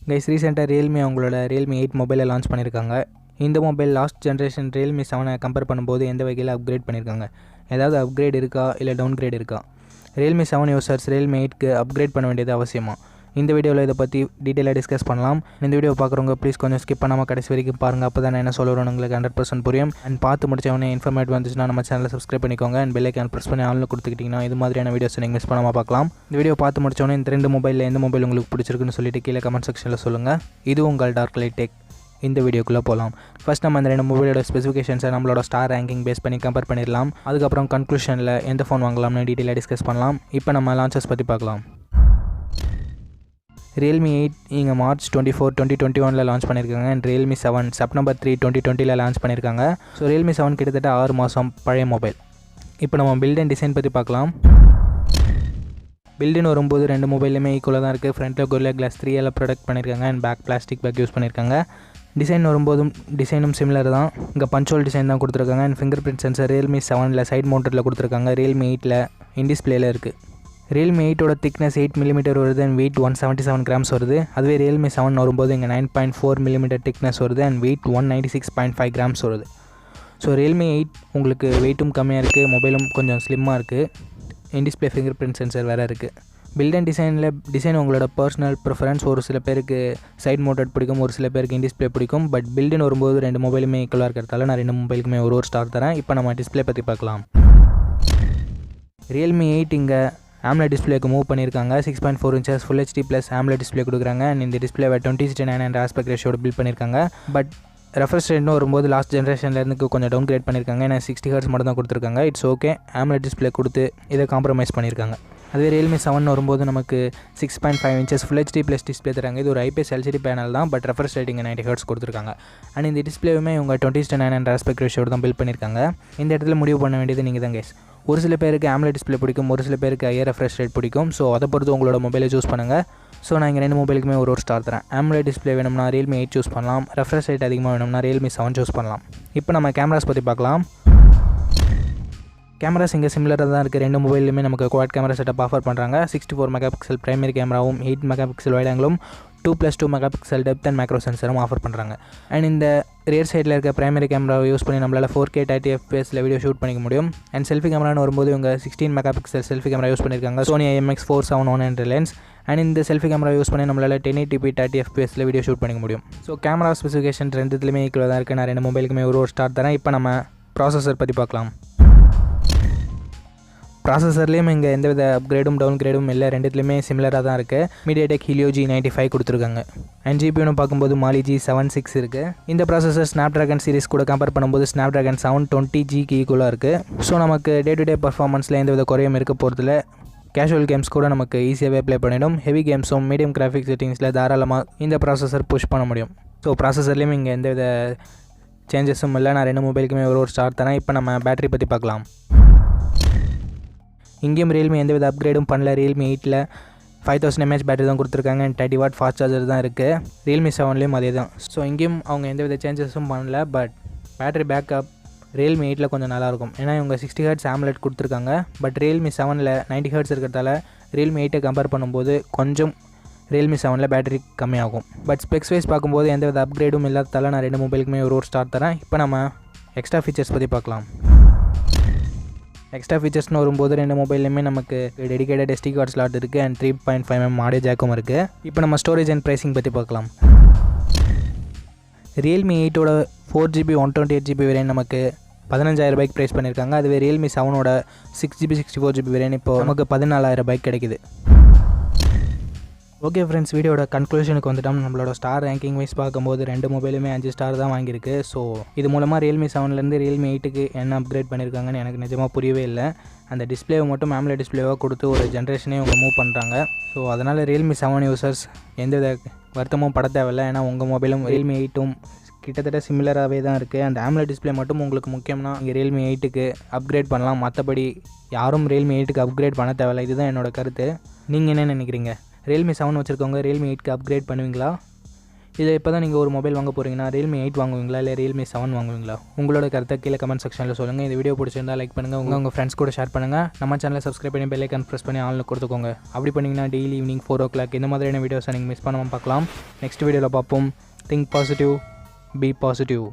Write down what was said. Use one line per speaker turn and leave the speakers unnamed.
Guys ரீசெண்டாக Realme அவங்களோட Realme 8 மொபைலை லான்ச் பண்ணியிருக்காங்க. இந்த mobile last generation Realme 7 compare பண்ணும்போது எந்த வகையில் அப்கிரேட் பண்ணியிருக்காங்க, ஏதாவது அப்கிரேட் இருக்கா இல்லை டவுன் கிரேட் இருக்கா, ரியல்மி 7 யூசர்ஸ் ரியல்மி 8க்கு அப்கிரேட் பண்ண வேண்டியது அவசியமா, இந்த வீடியோவில் இதை பற்றி டீட்டெயிலாக டிஸ்கஸ் பண்ணலாம். இந்த வீடியோ பார்க்குறவங்க ப்ளீஸ் கொஞ்சம் ஸ்கிப் பண்ணாமல் கடைசி வரைக்கும் பாருங்கள். அப்போ தான் நான் என்ன சொல்கிறோம் உங்களுக்கு 100% புரியும். அண்ட் பார்த்து முடிச்சவொடனே இன்ஃபர்மேட்டிவ் வந்துச்சுன்னா நம்ம சேனலை சப்ஸ்கிரைப் பண்ணிக்கோங்க. அண்ட் பெல் ஐக்கான் ப்ரெஸ் பண்ணி ஆன்ல கொடுத்துக்கிட்டிங்கன்னா இது மாதிரியான வீடியோஸ் நீங்கள் மிஸ் பண்ணாமல் பார்க்கலாம். இந்த வீடியோ பார்த்து முடிச்சவொடனே இந்த 2 மொபைலில் எந்த மொபைல் உங்களுக்கு பிடிச்சிருக்குன்னு சொல்லிட்டு கீழே கமெண்ட் செக்ஷனில் சொல்லுங்கள். இது உங்கள் டார்க்லைட் டெக். இந்த வீடியோக்குள்ளே போகலாம். ஃபர்ஸ்ட் நம்ம அந்த 2 மொபைலோட ஸ்பெசிஃபிகேஷன்ஸை நம்மளோட ஸ்டார் ரேங்கிங் பேஸ் பண்ணி கம்பேர் பண்ணிடலாம். அதுக்கப்புறம் கன்க்ளூஷனில் எந்த ஃபோன் வாங்கலாம்னு டீட்டெயிலாக டிஸ்கஸ் பண்ணலாம். இப்போ நம்ம லான்ச்சஸ் பற்றி பார்க்கலாம். ரியல்மி 8 இங்கே மார்ச் 24, 2021 லான்ச் பண்ணியிருக்காங்க. அண்ட் ரியல்மி 7 செப்டம்பர் 3, 2020 லான்ச் பண்ணியிருக்காங்க. ஸோ ரியல்மி 7 கிட்டத்தட்ட 6 மாதம் பழைய மொபைல். இப்போ நம்ம பில்ட் அண்ட் டிசைன் பற்றி பார்க்கலாம். பில்டுன்னு வரும்போது 2 மொபைலுமே ஈக்குவலாக தான் இருக்குது. ஃப்ரண்ட்டில் கொரில்லா கிளாஸ் 3 ப்ரொடக்ட் பண்ணியிருக்காங்க. And back plastic back use பண்ணியிருக்காங்க. டிசைன் வரும்போதும் டிசைனும் சிமிலர் தான். இங்கே பஞ்சுவல் டிசைன் தான் கொடுத்துருக்காங்க. And fingerprint sensor Realme 7 side மவுண்டரில் கொடுத்துருக்காங்க. ரியல்மி 8 இன் டிஸ்பிளேல இருக்குது. ரியல்மி 8ஓட திக்னஸ் 8 mm வருது அண்ட் வெயிட் 177 grams வருது. அதுவே ரியல்மி 7 வரும்போது இங்கே 9.4 mm திக்னஸ் வருது அண்ட் வெயிட் 196.5 grams வருது. ஸோ ரியல்மி 8 உங்களுக்கு வெயிட்டும் கம்மியாக இருக்குது, மொபைலும் கொஞ்சம் ஸ்லிம்மாக இருக்குது. In display finger print sensor வேறு இருக்குது. பில்ட் அண்ட் டிசைன் உங்களோட பர்சனல் ப்ரிஃபரன்ஸ். ஒரு சில பேருக்கு சைட் மவுண்டட் பிடிக்கும், ஒரு சில பேருக்கு இன் டிஸ்பிளே பிடிக்கும். பட் பில்டுன்னு வரும்போது 2 மொபைலுமே ஈக்குவலாக இருக்கிறதால நான் 2 மொபைலுக்குமே ஒரு ஸ்டார் தரேன். இப்போ நம்ம டிஸ்பிளே பற்றி பார்க்கலாம். ரியல்மி 8 இங்கே AMOLED டிஸ்பிளேக்கு மூவ் பண்ணியிருக்காங்க. 6.4 inches full HD plus AMOLED display கொடுக்குறாங்க. அண்ட் இந்த டிஸ்பிளேவை 20:9 ஆஸ்பெக்ட் ரேஷியோட பில்ட் பண்ணியிருக்காங்க. பட் ரெஃப்ரெஷ் ரேட்னு வரும்போது லாஸ்ட் ஜென்ரேஷன்லேருந்து கொஞ்சம் டவுன் கிரேட் பண்ணியிருக்காங்க. ஏன்னா 60 Hz மட்டும் தான் கொடுத்துருக்காங்க. It's okay. AMOLED டிஸ்பிளே கொடுத்து இதை காம்ப்ரமைஸ் பண்ணியிருக்காங்க. அதுவே ரியல்மி 7 வரும்போது நமக்கு 6.5 inches full HD plus display தராங்க. இது ஒரு IPS LCD பேனல் தான். பட் ரெஃப்ரெஷ் ரேட்டிங் 90 Hz கொடுத்துருக்காங்க. அண்ட் இந்த டிஸ்பிளேவுமே இவங்க 20:9 ஆஸ்பெக்ட் ரேஷியோட தான் பில்ட் பண்ணியிருக்காங்க. இந்த இடத்துல முடிவு பண்ண வேண்டியது நீங்கள் தான் கைஸ். ஒரு சில பேருக்கு AMOLED டிஸ்பிளே பிடிக்கும், ஒரு சில பேருக்கு ஹையர் ரெஃப்ரெஷ் ரேட் பிடிக்கும். ஸோ அதை பொறுத்து உங்களோட மொபைலை சூஸ் பண்ணுங்கள். ஸோ நான் இங்கே 2 மொபைலுக்குமே ஒரு ஸ்டார் தரேன். AMOLED டிஸ்பிளே வேணும்னா ரியல்மி 8 சூஸ் பண்ணலாம். ரெஃப்ரெஷ் ரேட் அதிகமாக வேணும்னா ரியல்மி 7 சூஸ் பண்ணலாம். இப்போ நம்ம கேமராஸ் பற்றி பார்க்கலாம். கேமராஸ் இங்கே சிமிலராக தான் இருக்குது. 2 மொபைலுமே நமக்கு குவாட் கேமரா செட்டப் ஆஃபர் பண்ணுறாங்க. 64 MP பிரைமரி கேமராவும் 8 MP வைட் ஆங்கிளும் 2+2 MP டெப்த் அண்ட் மேக்ரோ சென்சரும் ஆஃபர் பண்ணுறாங்க. அண்ட் இந்த ரியர் சைடில் இருக்க பிரைமரி கேமராவை யூஸ் பண்ணி நம்மளால் 4K 30 FPS வீடியோ ஷூட் பண்ணிக்க முடியும். அண்ட் செல்ஃபி கேமரான்னு வரும்போது இவங்க 16 MP செல்ஃபி கேமரா யூஸ் பண்ணியிருக்காங்க. Sony IMX471 lens. அண்ட் இந்த செல்ஃபி கேமரா யூஸ் பண்ணி நம்மளால் 1080p 30 FPS வீடியோ ஷூட் பண்ணிக்க முடியும். ஸோ கேமரா ஸ்பெசிஃபிகேஷன் 2த்துலையுமே ஈக்குவலாக தான் இருக்குது. நான் 2 மொபைலுக்குமே ஒரு ஸ்டார் தரேன். இப்போ நம்ம ப்ராசஸர் பற்றி பார்க்கலாம். ப்ராசஸர்லேயும் இங்கே எந்தவித அப்கிரேடும் டவுன் கிரேடும் இல்லை, 2த்துலையுமே சிமிலராக தான் இருக்குது. MediaTek Helio G95 கொடுத்துருக்காங்க. அண்ட் ஜிபியூன்னு பார்க்கும்போது Mali G76 இருக்குது. இந்த ப்ராசஸர் ஸ்னாப்ட்ராகன் சீரிஸ் கூட கம்பேர் பண்ணும்போது ஸ்னாப்ட்ராகன் 720Gக்கு ஈக்குவலாக இருக்குது. ஸோ நமக்கு டே டு டே பர்ஃபார்மன்ஸில் எந்தவித குறையும் இருக்க போகிறதில்ல. கேஷுவல் கேம்ஸ் கூட நமக்கு ஈஸியாகவே ப்ளே பண்ணிடும். ஹெவி கேம்ஸும் மீடியம் கிராஃபிக் செட்டிங்ஸில் தாராளமாக இந்த ப்ராசஸர் புஷ் பண்ண முடியும். ஸோ ப்ராசஸர்லேயும் இங்கே எந்தவித சேஞ்சஸும் இல்லை. நான் 2 மொபைலுக்குமே ஒரு ஸ்டார் தரேன். இப்போ நம்ம பேட்டரி பற்றி பார்க்கலாம். இங்கேயும் ரியல்மி எந்தவித அப்கிரேடும் பண்ணல. ரியல்மி 8 5000 mAh பேட்டரி தான் கொடுத்துருக்காங்க. அண்ட் 30 watt ஃபாஸ்ட் சார்ஜர் தான் இருக்குது. ரியல்மி 7லேயும் அதே தான். ஸோ இங்கேயும் அவங்க எந்தவித சேஞ்சஸும் பண்ணல. பட் பேட்டரி பேக்கப் ரியல்மி 8 கொஞ்சம் நல்லாயிருக்கும். ஏன்னா இவங்க 60 Hz AMOLED கொடுத்துருக்காங்க. பட் ரியல்மி 7 90 Hz இருக்கிறதால ரியல்மி 8 கம்பேர் பண்ணும்போது கொஞ்சம் ரியல்மி 7 பேட்டரி கம்மியாகும். பட் ஸ்பெக்ஸ் வைஸ் பார்க்கும்போது எந்தவித அப்கிரேடும் இல்லாததால் நான் 2 மொபைலுக்குமே ஒரு ஸ்டார் தரேன். இப்போ நம்ம எக்ஸ்ட்ரா ஃபீச்சர்ஸ் பற்றி பார்க்கலாம். எக்ஸ்ட்ரா ஃபீச்சர்ஸ்னு வரும்போது 2 மொபைல்லையுமே நமக்கு டெடிகேட்டட் SD கார்டு ஸ்லாட் இருக்குது. அண்ட் 3.5mm ஆடியோ ஜாக்கும் இருக்குது. இப்போ நம்ம ஸ்டோரேஜ் அண்ட் ப்ரைஸிங் பற்றி பார்க்கலாம். ரியல்மி 8ஓட 4GB 128GB வேரியன்ட் நமக்கு 15000 ரூபாய்க்கு ப்ரைஸ் பண்ணியிருக்காங்க. அதுவே ரியல்மி 7ஓட 6GB 64GB வேரியன்ட் இப்போ நமக்கு 14000 ரூபாய்க்கு கிடைக்குது. ஓகே ஃப்ரெண்ட்ஸ், வீடியோட கன்க்ளூஷனுக்கு வந்துட்டோம். நம்மளோட ஸ்டார் ரேங்கிங் வைஸ் பார்க்கும்போது 2 மொபைலுமே 5 ஸ்டார் தான் வாங்கியிருக்கு. ஸோ இது மூலமாக ரியல்மி 7லேருந்து ரியல்மி 8க்கு என்ன அப்கிரேட் பண்ணியிருக்காங்கன்னு எனக்கு நிஜமாக புரியவே இல்லை. அந்த டிஸ்பிளேவை மட்டும் AMOLED டிஸ்பிளேவாக கொடுத்து ஒரு ஜென்ரேஷனே அவங்க மூவ் பண்ணுறாங்க. ஸோ அதனால் ரியல்மி 7 யூசர்ஸ் எந்தவித வருத்தமும் பட தேவையில்லை. ஏன்னா உங்கள் மொபைலும் ரியல்மி 8ம் கிட்டத்தட்ட சிமிலராகவே தான் இருக்குது. அந்த AMOLED டிஸ்பிளே மட்டும் உங்களுக்கு முக்கியம்னா இங்கே ரியல்மி 8க்கு அப்கிரேட் பண்ணலாம். மற்றபடி யாரும் ரியல்மி 8க்கு அப்கிரேட் பண்ண தேவையில்லை. இதுதான் என்னோடய கருத்து. நீங்கள் என்ன நினைக்கிறீங்க? ரியல்மி 7 வச்சுருக்கவங்க ரியல்மி 8க்கு அப்கிரேட் பண்ணுவீங்களா? இதில் இப்போ தான் நீங்கள் ஒரு மொபைல் வாங்க போகிறீங்கன்னா realme 8 வாங்குவீங்களா இல்லை realme 7 வாங்குவீங்களா? உங்களோட கருத்தை கீழே கமெண்ட் செக்ஷனில் சொல்லுங்கள். இந்த வீடியோ பிடிச்சிருந்தா லைக் பண்ணுங்கள், உங்கள் ஃப்ரெண்ட்ஸ் கூட ஷேர் பண்ணுங்கள். நம்ம சேனலை சப்ஸ்கிரைப் பண்ணி பெல் ஐக்கான் ப்ரெஸ் பண்ணி ஆன்ல கொடுத்துக்கோங்க. அப்படி பண்ணிங்கன்னா டெய்லி ஈவினிங் 4 o'clock இந்த மாதிரியான வீடியோஸை நீங்கள் மிஸ் பண்ணாமல் பார்க்கலாம். நெக்ஸ்ட் வீடியோவில் பார்ப்போம். Think positive, be positive.